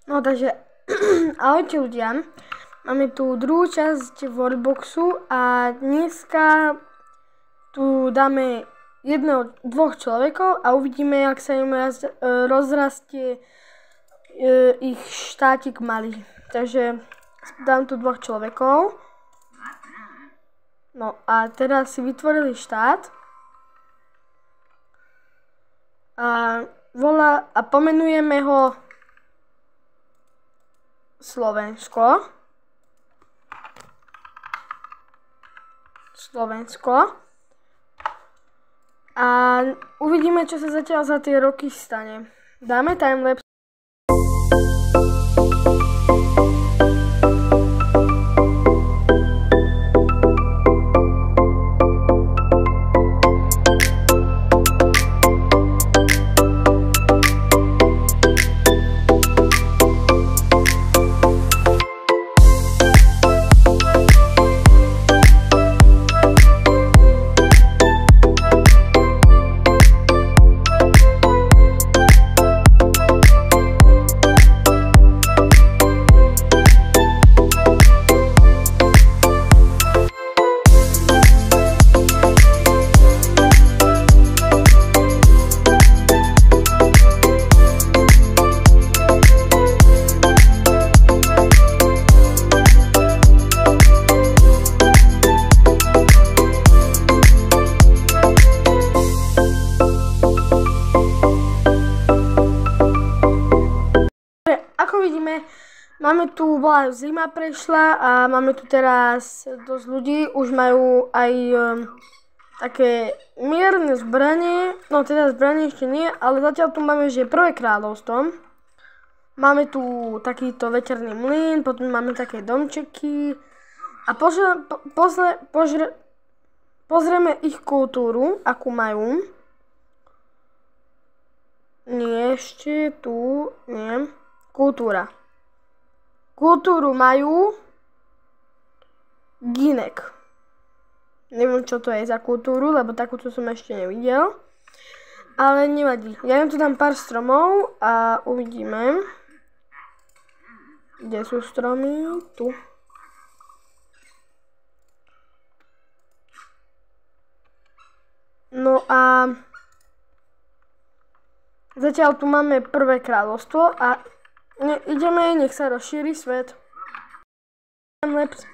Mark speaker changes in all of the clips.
Speaker 1: No takže, ahojte ľudia, máme tu druhú časť Worldboxu a dneska tu dáme dvoch človekov a uvidíme, jak sa im rozrastie ich štátik malý. Takže dám tu dvoch človekov. No a teraz si vytvorili štát a pomenujeme ho Slovensko. A uvidíme, čo sa zatiaľ za tie roky stane. Dáme timelapse. Vidíme, máme tu, zima prešla a máme tu teraz dosť ľudí, už majú aj také mierne zbranie, no teda zbranie ešte nie, ale zatiaľ tu máme, že prvé kráľovstvo. Máme tu takýto veterný mlyn, potom máme také domčeky a pozrieme ich kultúru, akú majú. Nie, ešte tu, nie. Kultúra. Kultúru majú Ginek. Neviem, čo to je za kultúru, lebo takúto som ešte nevidel. Ale nevadí. Ja im tu dám pár stromov a uvidíme. Kde sú stromy? Tu. No a zatiaľ tu máme prvé kráľovstvo a ideme, nech sa rozšíri svet. Timelapse.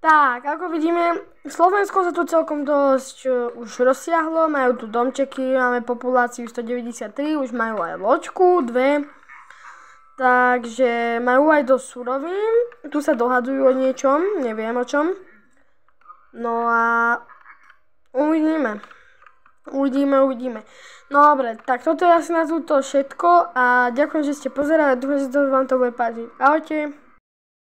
Speaker 1: Tak, ako vidíme, Slovensko sa tu celkom dosť už rozsiahlo, majú tu domčeky, máme populáciu 193, už majú aj loďku, 2, takže majú aj dosť surovín, tu sa dohadujú o niečom, neviem o čom, no a uvidíme. No dobre, tak toto je asi na túto všetko a ďakujem, že ste pozerali a dúfam, že vám to bude páčiť. Ahojte.